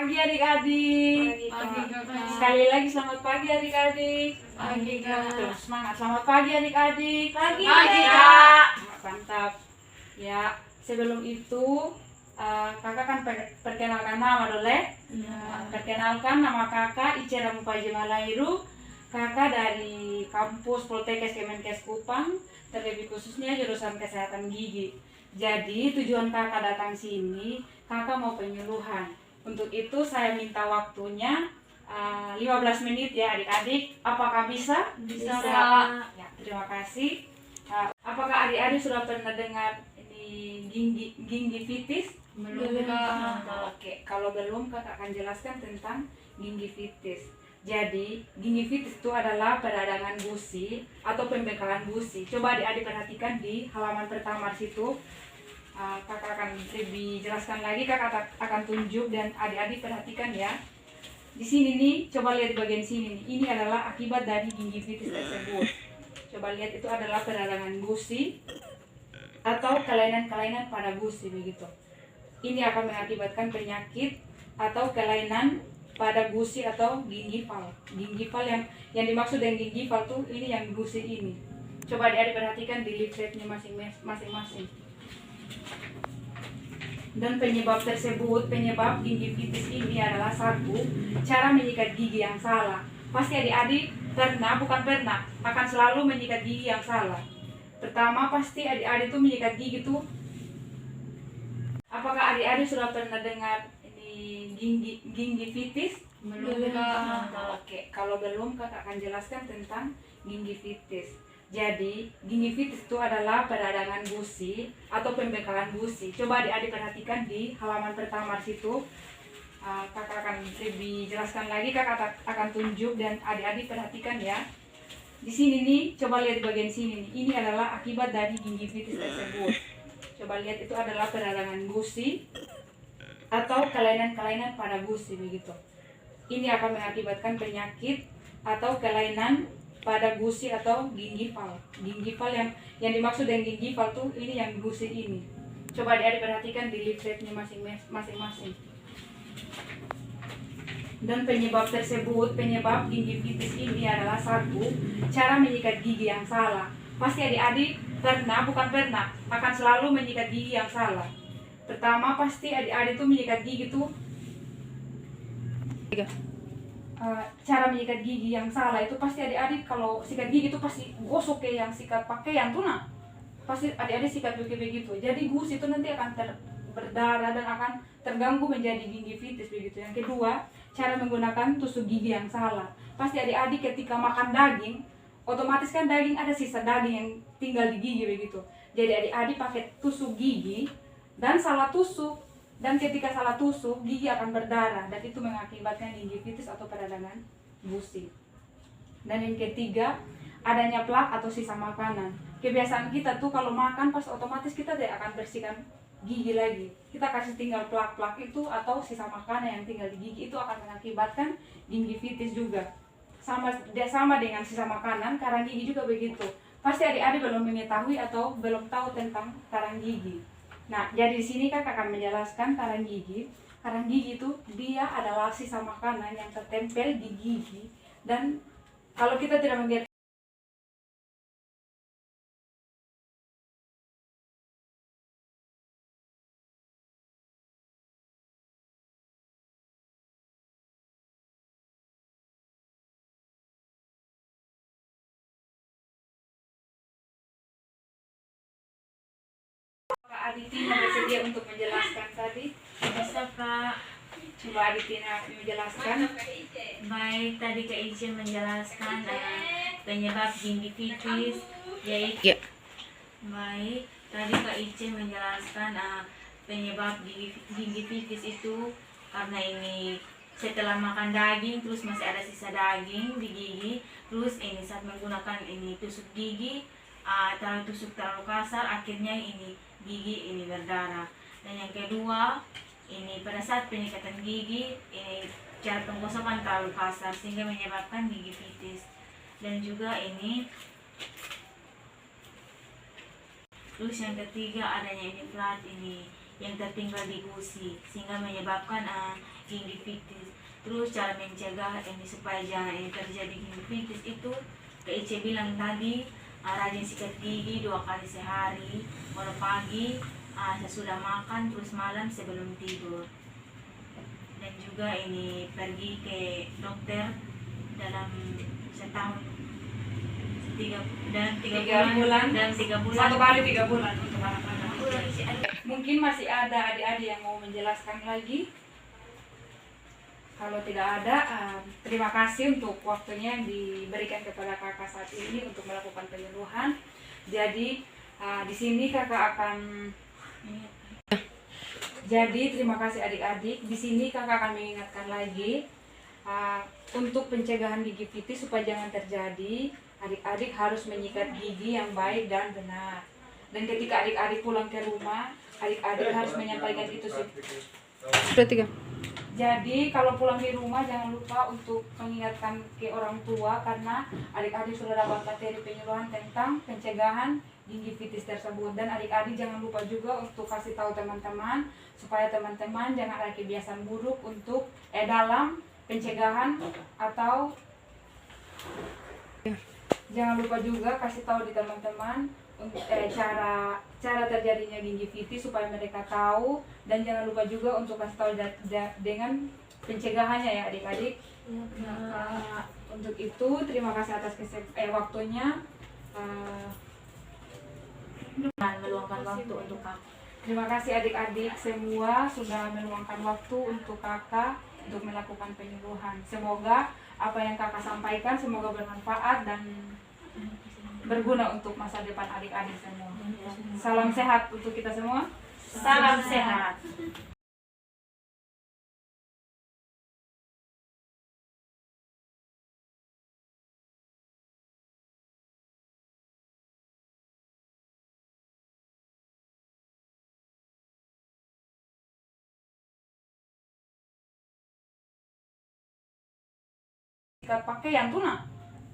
Pagi adik-adik. Pagi kakak. Sekali lagi selamat pagi adik-adik. Pagi kak. Terus semangat. Selamat pagi adik-adik. Pagi kak. Mantap. Ya, sebelum itu kakak kan perkenalkan nama dulu ya. Perkenalkan, nama kakak Ica Ramupaji Malairu. Kakak dari kampus Poltekkes Kemenkes Kupang, terlebih khususnya jurusan kesehatan gigi. Jadi tujuan kakak datang sini, kakak mau penyuluhan. Untuk itu saya minta waktunya 15 menit ya adik-adik. Apakah bisa? Bisa, Kak. Ya, terima kasih. Apakah adik-adik sudah pernah dengar ini gingivitis? Belum kak. Oke, kalau belum kakak akan jelaskan tentang gingivitis. Jadi, gingivitis itu adalah peradangan gusi atau pembekalan gusi. Coba adik-adik perhatikan di halaman pertama situ. Kakak akan lebih jelaskan lagi, kakak akan tunjuk dan adik-adik perhatikan ya. Di sini nih, coba lihat di bagian sini nih. Ini adalah akibat dari gingivitis tersebut. Coba lihat, itu adalah peradangan gusi atau kelainan-kelainan pada gusi begitu. Ini akan mengakibatkan penyakit atau kelainan pada gusi atau gingival. Gingival yang dimaksud dengan gingival tuh ini yang gusi ini. Coba adik-adik perhatikan di leafletnya masing-masing. Dan penyebab tersebut, penyebab gingivitis ini adalah satu, cara menyikat gigi yang salah. Pasti adik-adik akan selalu menyikat gigi yang salah. Pertama, pasti adik-adik tuh menyikat gigi tuh. Apakah adik-adik sudah pernah dengar ini gingivitis? Belum kak. Oke, kalau belum kakak akan jelaskan tentang gingivitis. Jadi, gingivitis itu adalah peradangan gusi atau pembekalan gusi. Coba adik-adik perhatikan di halaman pertama situ. Kakak akan lebih jelaskan lagi, kakak akan tunjuk dan adik-adik perhatikan ya. Di sini nih, coba lihat di bagian sini nih. Ini adalah akibat dari gingivitis tersebut. Coba lihat, itu adalah peradangan gusi atau kelainan-kelainan pada gusi begitu. Ini akan mengakibatkan penyakit atau kelainan pada gusi atau gingival. Gingival yang dimaksud dengan gingival tuh ini yang gusi ini. Coba adik-adik perhatikan di leafletnya masing-masing. Dan penyebab gingivitis ini adalah satu, cara menyikat gigi yang salah. Pasti adik-adik akan selalu menyikat gigi yang salah. Pertama, pasti adik-adik tuh menyikat gigi tuh cara menyikat gigi yang salah itu pasti adik-adik kalau sikat gigi itu pasti gosok kayak yang sikat pakaian tuh nah. Pasti adik-adik sikat begitu. Jadi gusi itu nanti akan berdarah dan akan terganggu menjadi gingivitis begitu. Yang kedua, cara menggunakan tusuk gigi yang salah. Pasti adik-adik ketika makan daging, otomatis kan daging ada sisa daging yang tinggal di gigi begitu. Jadi adik-adik pakai tusuk gigi dan salah tusuk. Dan ketika salah tusuk, gigi akan berdarah dan itu mengakibatkan gingivitis atau peradangan gusi. Dan yang ketiga, adanya plak atau sisa makanan. Kebiasaan kita tuh kalau makan pas otomatis kita tidak akan bersihkan gigi lagi. Kita kasih tinggal plak-plak itu atau sisa makanan yang tinggal di gigi, itu akan mengakibatkan gingivitis juga. Sama dengan sisa makanan, karang gigi juga begitu. Pasti adik-adik belum mengetahui atau belum tahu tentang karang gigi. Nah, jadi di sini kakak akan menjelaskan karang gigi. Karang gigi itu dia adalah sisa makanan yang tertempel di gigi dan kalau kita tidak mengetahui Adik Tina bersedia untuk menjelaskan tadi. Bisa kak. Coba Adik Tina menjelaskan. Baik, tadi Kak Ica menjelaskan penyebab gingivitis yaitu. Baik, tadi Kak Ica menjelaskan penyebab gingivitis itu karena ini setelah makan daging terus masih ada sisa daging di gigi, terus ini saat menggunakan ini tusuk gigi tusuk terlalu kasar, akhirnya ini gigi ini berdarah. Dan yang kedua, ini pada saat penyikatan gigi ini cara penggosokan terlalu kasar sehingga menyebabkan gingivitis. Dan juga ini terus yang ketiga, adanya ini flat ini yang tertinggal di gusi sehingga menyebabkan gingivitis. Terus cara mencegah ini supaya jangan ini terjadi gingivitis itu Kak Ice bilang tadi, rajin sikat gigi 2 kali sehari, mulai pagi sesudah makan, terus malam sebelum tidur. Dan juga ini pergi ke dokter dalam setahun, dalam 3 bulan, dalam 3 bulan, 1 kali 3 bulan untuk anak-anak. Mungkin masih ada adik-adik yang mau menjelaskan lagi. Kalau tidak ada, terima kasih untuk waktunya yang diberikan kepada kakak saat ini untuk melakukan penyuluhan. Jadi di sini kakak akan terima kasih adik-adik. Di sini kakak akan mengingatkan lagi untuk pencegahan gingivitis supaya jangan terjadi. Adik-adik harus menyikat gigi yang baik dan benar. Dan ketika adik-adik pulang ke rumah, adik-adik harus menyampaikan itu. Jadi kalau pulang di rumah jangan lupa untuk mengingatkan ke orang tua karena adik-adik sudah dapat materi penyuluhan tentang pencegahan gingivitis tersebut. Dan adik-adik jangan lupa juga untuk kasih tahu teman-teman supaya teman-teman jangan ada kebiasaan buruk untuk dalam pencegahan atau jangan lupa juga kasih tahu di teman-teman cara terjadinya gingivitis supaya mereka tahu, dan jangan lupa juga untuk kasih tahu dengan pencegahannya ya adik-adik. Untuk itu terima kasih atas waktunya. Meluangkan waktu untuk kakak. Terima kasih adik-adik semua sudah meluangkan waktu untuk kakak untuk melakukan penyuluhan. Semoga apa yang kakak sampaikan semoga bermanfaat dan berguna untuk masa depan adik-adik semua. Salam sehat untuk kita semua. Salam sehat. Sikat pakaian tuh nah,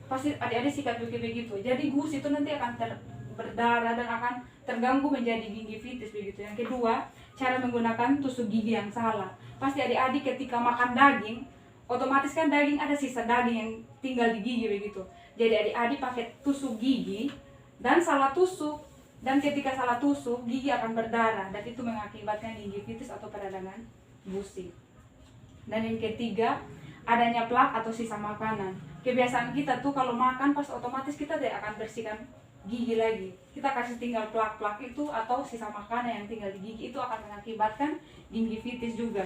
pasti adik-adik sikat begitu. Jadi gusi itu nanti akan berdarah dan akan terganggu menjadi gingivitis begitu. Yang kedua, cara menggunakan tusuk gigi yang salah. Pasti adik-adik ketika makan daging, otomatis kan daging ada sisa daging yang tinggal di gigi begitu. Jadi adik-adik pakai tusuk gigi dan salah tusuk, dan ketika salah tusuk gigi akan berdarah dan itu mengakibatkan gingivitis atau peradangan gusi. Dan yang ketiga, adanya plak atau sisa makanan. Kebiasaan kita tuh kalau makan pas otomatis kita tidak akan bersihkan gigi lagi. Kita kasih tinggal plak-plak itu atau sisa makanan yang tinggal di gigi itu akan mengakibatkan gingivitis juga.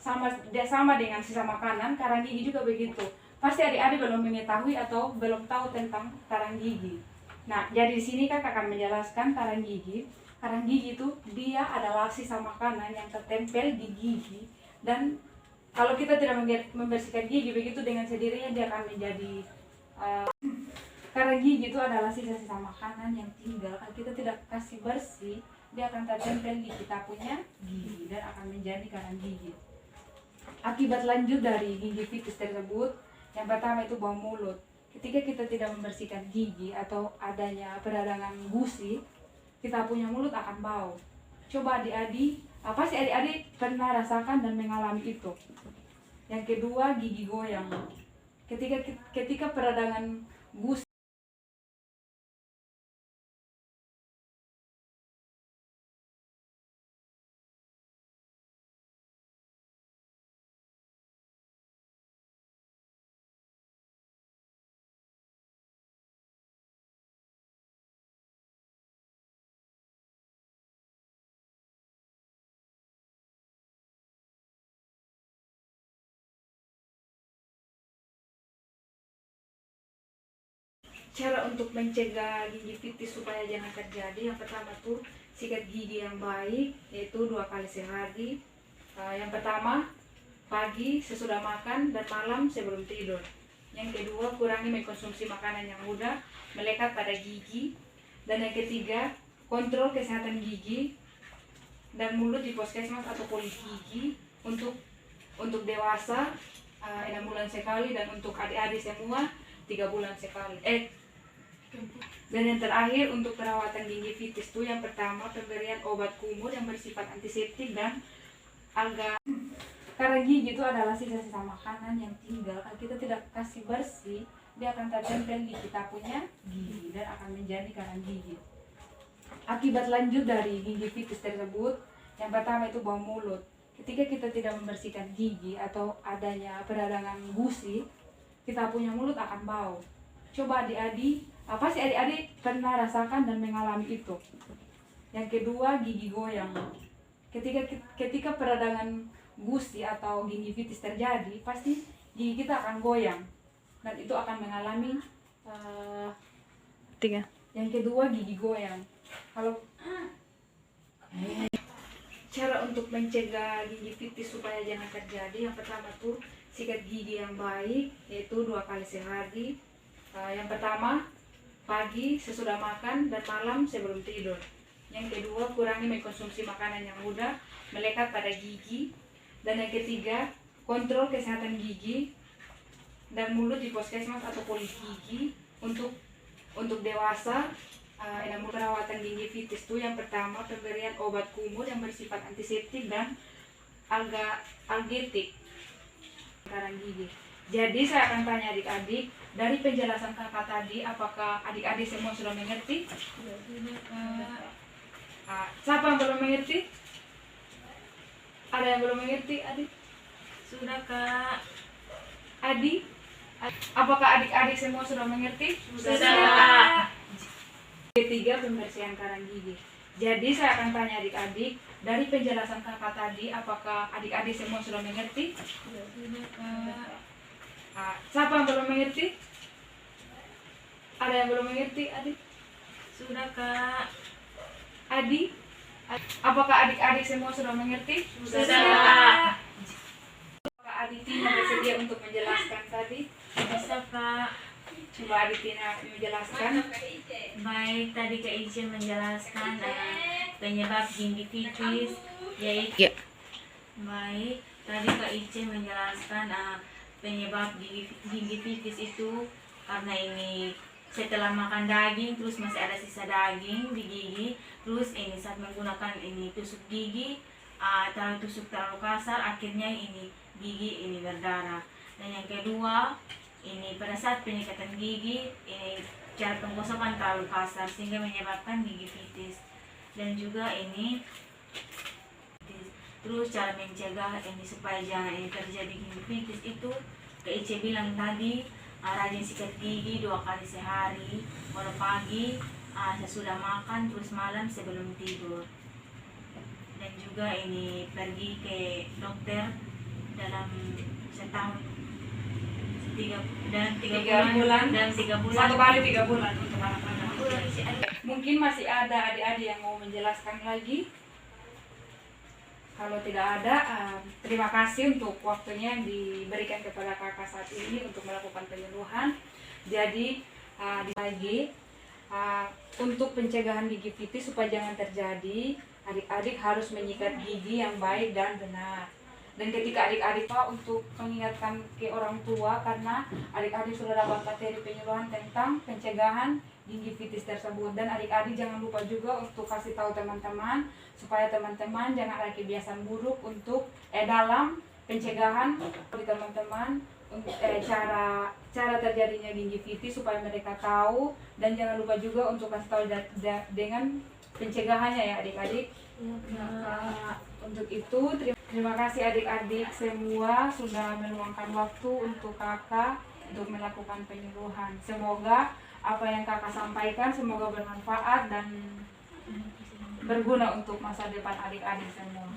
Sama dengan sisa makanan, karang gigi juga begitu. Pasti adik-adik belum mengetahui atau belum tahu tentang karang gigi. Nah, jadi di sini kakak akan menjelaskan karang gigi. Karang gigi itu dia adalah sisa makanan yang tertempel di gigi, dan kalau kita tidak membersihkan gigi begitu dengan sendirinya dia akan menjadi karang gigi itu adalah sisa-sisa makanan yang tinggal. Kalau kita tidak kasih bersih, dia akan tertempel di kita punya gigi dan akan menjadi karang gigi. Akibat lanjut dari gingivitis tersebut, yang pertama itu bau mulut. Ketika kita tidak membersihkan gigi atau adanya peradangan gusi, kita punya mulut akan bau. Coba adik-adik, pasti adik-adik pernah rasakan dan mengalami itu. Yang kedua, gigi goyang. Ketika peradangan gusi cara untuk mencegah gingivitis supaya jangan terjadi, yang pertama tuh sikat gigi yang baik, yaitu 2 kali sehari. Yang pertama pagi sesudah makan dan malam sebelum tidur. Yang kedua, kurangi mengkonsumsi makanan yang mudah melekat pada gigi. Dan yang ketiga, kontrol kesehatan gigi dan mulut di puskesmas atau polis gigi untuk dewasa 6 bulan sekali, dan untuk adik-adik semua 3 bulan sekali. Dan yang terakhir untuk perawatan gingivitis itu yang pertama pemberian obat kumur yang bersifat antiseptik dan alga. Karena gigi itu adalah sisa-sisa makanan yang tinggal, kalau kita tidak kasih bersih, dia akan tertempel di kita punya gigi dan akan menjadi karang gigi. Akibat lanjut dari gingivitis tersebut, yang pertama itu bau mulut. Ketika kita tidak membersihkan gigi atau adanya peradangan gusi, kita punya mulut akan bau. Coba adik-adik, pasti adik-adik pernah rasakan dan mengalami itu. Yang kedua, gigi goyang. Ketika peradangan gusi atau gingivitis terjadi, pasti gigi kita akan goyang dan itu akan mengalami yang kedua, gigi goyang. Kalau cara untuk mencegah gingivitis supaya jangan terjadi, yang pertama tuh sikat gigi yang baik, yaitu 2 kali sehari. Yang pertama pagi sesudah makan dan malam sebelum tidur. Yang kedua, kurangi mengkonsumsi makanan yang mudah melekat pada gigi. Dan yang ketiga, kontrol kesehatan gigi dan mulut di puskesmas atau polis gigi. Untuk dewasa, yang perawatan gingivitis itu yang pertama pemberian obat kumur yang bersifat antiseptik dan algetik karang gigi. Jadi saya akan tanya adik-adik, dari penjelasan kakak tadi, apakah adik-adik semua sudah mengerti? Siapa yang belum mengerti? Ada yang belum mengerti, adik? Sudah Kak. Adik? Apakah adik-adik semua sudah mengerti? Sudah Kak. Ketiga, pembersihan karang gigi. Jadi saya akan tanya adik-adik, dari penjelasan kakak tadi, apakah adik-adik semua sudah mengerti? Sudah Kak. Siapa yang belum mengerti? Ada yang belum mengerti, adik? Sudah Kak. Adik? Apakah adik-adik semua sudah mengerti? Sudah Kak. Apakah adik Tina bersedia untuk menjelaskan tadi? Bisa Kak. Coba adik Tina menjelaskan. Baik, tadi Kak Ijen menjelaskan penyebab gingivitis, yaitu baik, tadi Kak Ijen menjelaskan penyebab gingivitis itu karena ini setelah makan daging terus masih ada sisa daging di gigi, terus ini saat menggunakan ini tusuk gigi terlalu kasar, akhirnya ini gigi ini berdarah. Dan yang kedua, ini pada saat penyekatan gigi, ini cara penggosokan terlalu kasar sehingga menyebabkan gingivitis. Dan juga ini terus cara mencegah ini supaya jangan ini terjadi gingivitis itu Kak Ice bilang tadi, rajin sikat gigi 2 kali sehari, mulai pagi sesudah makan, terus malam sebelum tidur. Dan juga ini pergi ke dokter dalam setahun, dalam 3 bulan, dalam 3 bulan, 1 kali 3 bulan untuk anak-anak. Mungkin masih ada adik-adik yang mau menjelaskan lagi. Kalau tidak ada, terima kasih untuk waktunya yang diberikan kepada kakak saat ini untuk melakukan penyuluhan. Jadi lagi untuk pencegahan gingivitis supaya jangan terjadi, adik-adik harus menyikat gigi yang baik dan benar. Dan ketika adik-adik untuk mengingatkan ke orang tua, karena adik-adik sudah dapat materi penyuluhan tentang pencegahan gingivitis tersebut. Dan adik-adik jangan lupa juga untuk kasih tahu teman-teman supaya teman-teman jangan ada kebiasaan buruk untuk dalam pencegahan di teman-teman cara terjadinya gingivitis supaya mereka tahu. Dan jangan lupa juga untuk kasih tahu dengan pencegahannya ya adik-adik. Untuk itu terima kasih adik-adik semua sudah meluangkan waktu untuk kakak untuk melakukan penyuluhan. Semoga apa yang kakak sampaikan semoga bermanfaat dan berguna untuk masa depan adik-adik semua.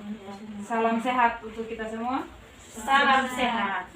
Salam sehat untuk kita semua. Salam sehat.